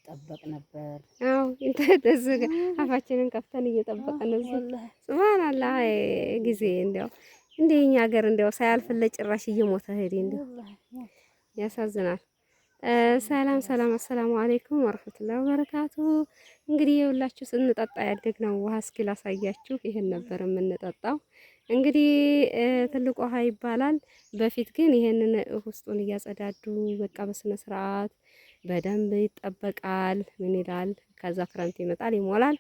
ይጠበቅ ነበር። አዎ እንተደዘገ አፋችንን ከፍተን እየጠበቀን ነው። ሱብሃንአላህ ጊዜ እንደው እንደኛ ሀገር እንደው ሳያልፍለት ጭራሽ እየሞተ ሄደ። እንደው ያሳዝናል። ሰላም ሰላም፣ አሰላሙ አለይኩም ወራህመቱላሂ ወበረካቱ። እንግዲህ የሁላችሁ ስንጠጣ ያደግነው ውሃ እስኪ ላሳያችሁ። ይሄን ነበር የምንጠጣው። እንግዲህ ትልቅ ውሃ ይባላል። በፊት ግን ይሄንን ውስጡን እያጸዳዱ በቃ በስነ ስርዓት በደንብ ይጠበቃል። ምን ይላል? ከዛ ክረምት ይመጣል፣ ይሞላል።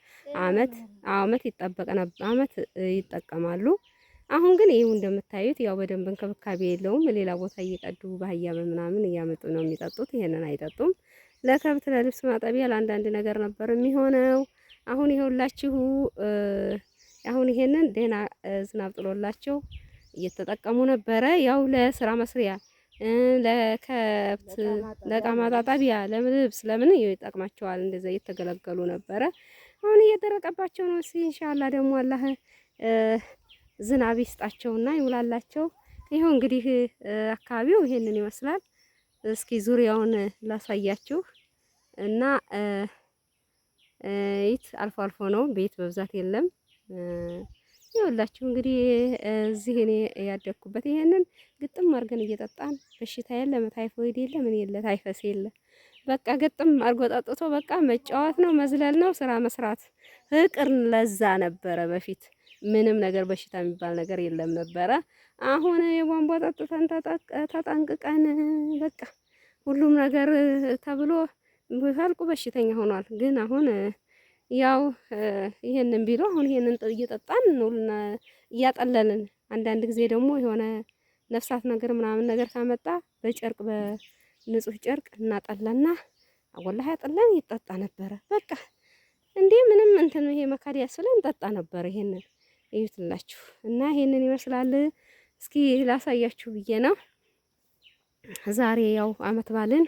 አመት ይጠበቅ ነበር፣ አመት ይጠቀማሉ። አሁን ግን ይሄው እንደምታዩት ያው በደንብ እንክብካቤ የለውም። ሌላ ቦታ እየቀዱ ባህያ ምናምን እያመጡ ነው የሚጠጡት። ይሄንን አይጠጡም። ለከብት ለልብስ ማጠቢያ ለአንዳንድ ነገር ነበር የሚሆነው። አሁን ይኸውላችሁ አሁን ይሄንን ደህና ዝናብ ጥሎላቸው እየተጠቀሙ ነበረ። ያው ለስራ መስሪያ፣ ለከብት ለእቃ ማጣጣቢያ፣ ለልብስ ለምን ይጠቅማቸዋል። እንደዛ እየተገለገሉ ነበረ። አሁን እየደረቀባቸው ነው። እስኪ ኢንሻአላህ ደግሞ አላህ ዝናብ ይስጣቸውና ይውላላቸው። ይኸው እንግዲህ አካባቢው ይሄንን ይመስላል። እስኪ ዙሪያውን ላሳያችሁ እና ይት አልፎ አልፎ ነው፣ ቤት በብዛት የለም። ይኸውላችሁ እንግዲህ እዚህ እኔ ያደግኩበት ይሄንን ግጥም አድርገን እየጠጣን በሽታ የለ፣ ታይፎይድ የለ፣ ምን የለ፣ ታይፈስ የለ። በቃ ግጥም አድርጎ ጠጥቶ በቃ መጫወት ነው፣ መዝለል ነው፣ ስራ መስራት። ፍቅር ለዛ ነበረ በፊት። ምንም ነገር በሽታ የሚባል ነገር የለም ነበረ። አሁን የቧንቧ ጠጥተን ተጠንቅቀን በቃ ሁሉም ነገር ተብሎ ፈልቁ በሽተኛ ሆኗል። ግን አሁን ያው ይሄንን ቢሉ አሁን ይሄንን እየጠጣን ነው እያጠለልን። አንዳንድ ጊዜ ደግሞ የሆነ ነፍሳት ነገር ምናምን ነገር ካመጣ በጨርቅ በንጹህ ጨርቅ እናጠለና ወላሂ አጠለን ይጠጣ ነበረ። በቃ እንዴ ምንም እንትን ይሄ መካድ ያስብለን እንጠጣ ነበር። ይሄንን እዩትላችሁ እና ይሄንን ይመስላል። እስኪ ላሳያችሁ ብዬ ነው። ዛሬ ያው አመት ባልን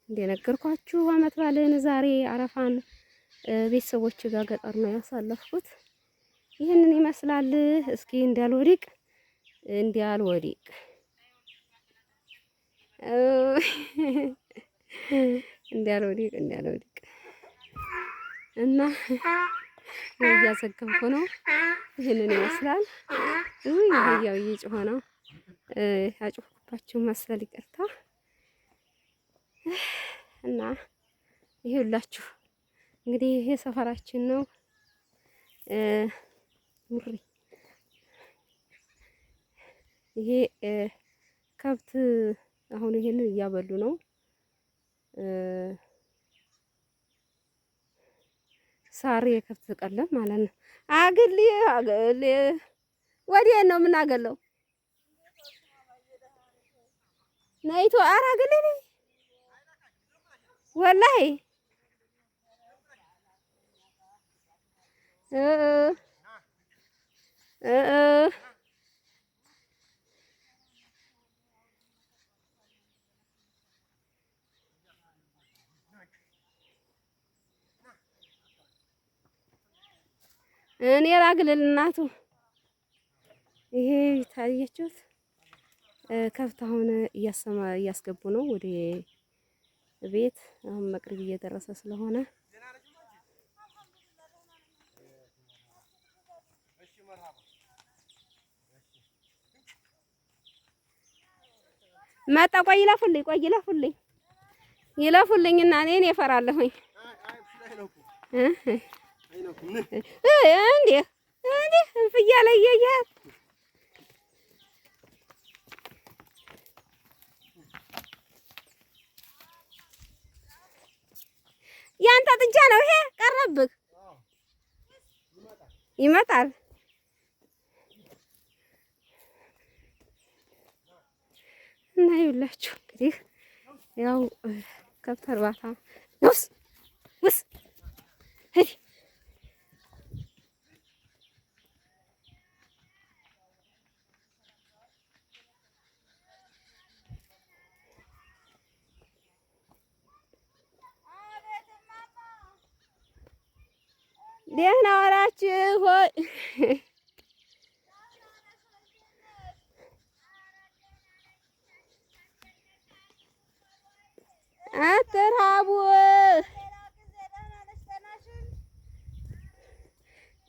እንደነገርኳችሁ አመት ባልን ዛሬ አረፋን ቤተሰቦች ጋር ገጠር ነው ያሳለፍኩት። ይሄንን ይመስላል። እስኪ እንዳልወዲቅ እና እያዘገብኩ ነው። ይሄንን ይመስላል። ያው እየጮኸ ነው። አጮህኩባችሁ መሰል ይቅርታ። እና ይሄውላችሁ እንግዲህ ይሄ ሰፈራችን ነው። ሙሪ ይሄ ከብት አሁን ይሄንን እያበሉ ነው። ሳር የከብት ቀለም ማለት ነው። አግል ወዲያ ነው የምናገለው። ነይቶ አራግል ወላሂ እኔ ላግልል እናቱ። ይሄ ታያችሁት ከብት አሁን እያስገቡ ነው ወደ ቤት። አሁን መቅሪብ እየደረሰ ስለሆነ መጣ። ቆይ ይለፉልኝ እና እኔ እፈራለሁኝ። እንዴ እንፍያ ላይ እያያት ያንተ ጥጃ ነው ይሄ። ቀረብክ ይመጣል። እና ይኸውላችሁ እንግዲህ ያው ከብት እርባታ ውስ ሄዲ ደህና ዋላችሁ ሆይ አትርሃቡ።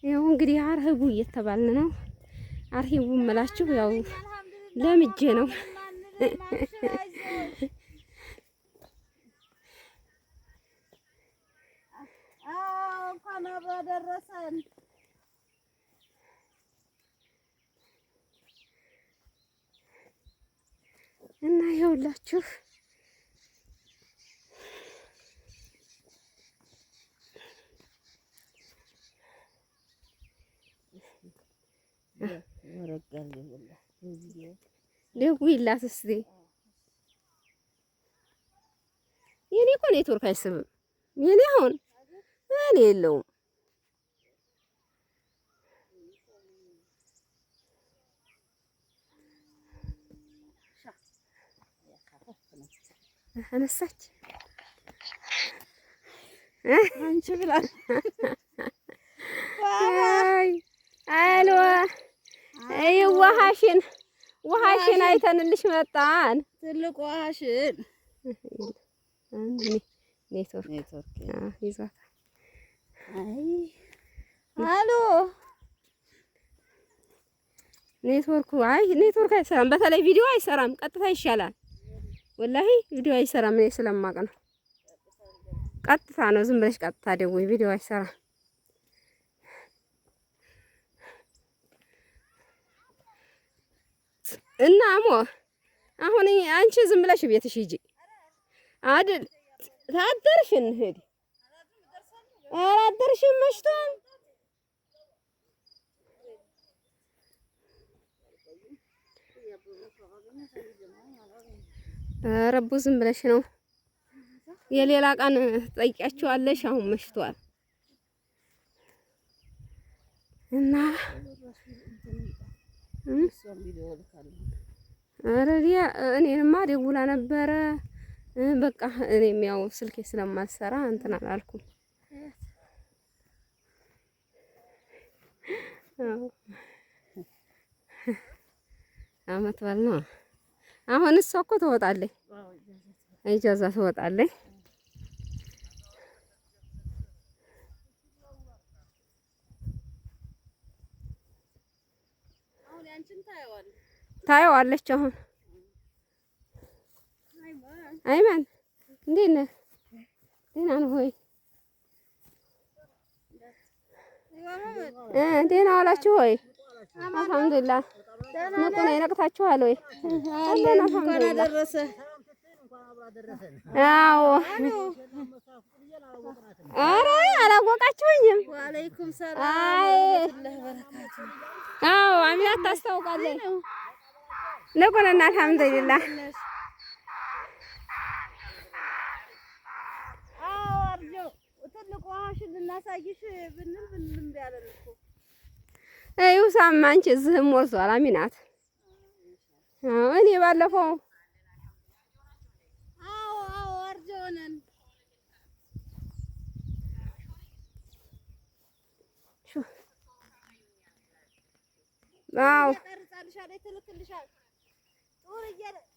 ያው እንግዲህ አርህቡ እየተባልን ነው። አርሂቡ እምላችሁ ያው ለምጄ ነው። እንኳን አብሮ ደረሰን እና ይኸውላችሁ ደውዪላት እስኪ። የኔ እኮ ኔትወርክ አይስብም። የኔ አሁን እኔ የለውም። አነሳች አንቺ ብላ አይ አይ ውሃሽን አይተንልሽ መጣን። ትልቅ ውሃሽን ኔትወርክ ይዟታል። አይ አሎ ኔትወርክ አይሰራም። በተለይ ቪዲዮ አይሰራም። ቀጥታ ይሻላል። ወላሂ ቪዲዮ አይሰራም። እኔ ስለማውቅ ነው። ቀጥታ ነው። ዝም ብለሽ ቀጥታ ደውይ። ቪዲዮ አይሰራም። እና አሁን አንቺ ዝም ብለሽ ቤትሽ ሂጂ አይደል? ታደርሽ እንሂድ። ኧረ አደርሽም መሽቷል። ረቡ ዝም ብለሽ ነው። የሌላ ቀን ጠይቂያቸዋለሽ። አሁን መሽቷል እና አረዲያ እኔንማ ደውላ ነበረ። በቃ እኔም ያው ስልኬ ስለማልሰራ እንትን አላልኩም። አመት በል ነው አሁን። እሷ እኮ ትወጣለች፣ ኢጃዛ ትወጣለች። ታየዋለች አሁን። አይማን እንዴት ነህ? ደህና ነህ ወይ? ደህና ዋላችሁ ወይ? አልሐምዱሊላህ። ንቁ ነኝ። ነቅታችኋል ወይ? አለን አልሐምዱሊላህ። አዎ ኧረ አላወቃችሁኝም። ወአለይኩም ሰላም ወራህመቱላሂ ወበረካቱ። አዎ አሚናት ታስታውቃለች። ንቁ ነን አልሐምዱሊላህ። ትልቅ ውሃሽን ልናሳይሽ ብንል እምቢ አለን እኮ። ይኸው ሳማ አንቺ እዚህም ሞልቷል። አሚናት እኔ ባለፈው አርጆ ነን። አዎ ቀርጻልሻለች፣ ትልክልሻለች።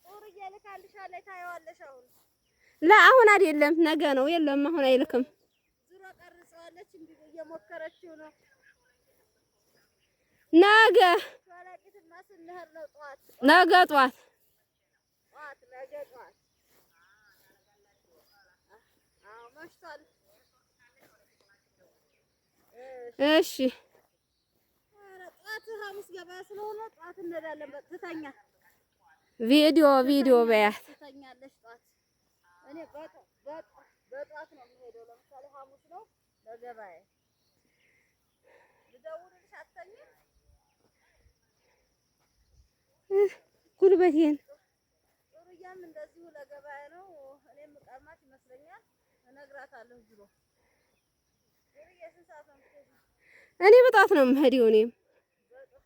ጡርዬ ልካልሻለች። ታየዋለሽ አሁን። አሁን አይደለም ነገ ነው። የለም አሁን አይልክም። ዙሮ ቀርጸዋለች። እንዲህ እየሞከረችው ነው። ነገ ጠዋት እሺ ጠዋት ሐሙስ ገበያ ስለሆነ ጠዋት እንሄዳለን። በትተኛ ቪዲዮ በያት ትተኛለሽ። ጠዋት እኔ በጠዋት ነው የምሄደው። ለምሳሌ ሐሙስ ነው ለገበያ ልደውልልሽ አትተኝም? ጉልበቴን ጡርያም እንደዚሁ ለገበያ ነው። እኔም ቀማት ይመስለኛል። እነግራታለሁ። ዙሮ ጡርዬ ስንት ሰዓት ነው የምትሄጂው? እኔ በጠዋት ነው የምሄደው። እኔም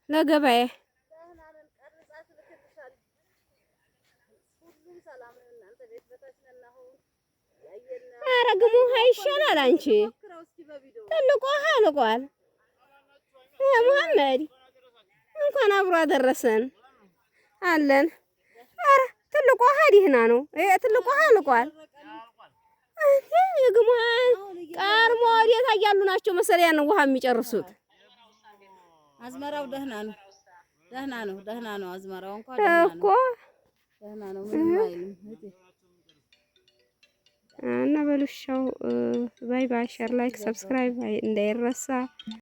ለገበያ ደህና ነን። ቀርጻ ትልክልሻለች። ሁሉም ሰላም ነው። እናንተ ቤት በታች ነን አሁን ያየን። ኧረ ግሙ ውሃ ይሻላል። አንቺ ትልቁ ውሃ አልቋል። መሐመድ እንኳን አብሮ አደረሰን አለን። ኧረ ትልቁ ውሃ ደህና ነው። ትልቁ ውሃ አልቋል። የግሙ ቀርሞ ወዴት ያሉ ናቸው መሰለኝ ያን ውሃ የሚጨርሱት። አዝመራው ደህና ነው። ደህና ነው። አዝመራው እንኳን ደህና ነው እኮ ደህና ነው። ምንም አይልም። እና በሉሻው ባይ ባይ። ሼር ላይክ ሰብስክራይብ እንዳይረሳ።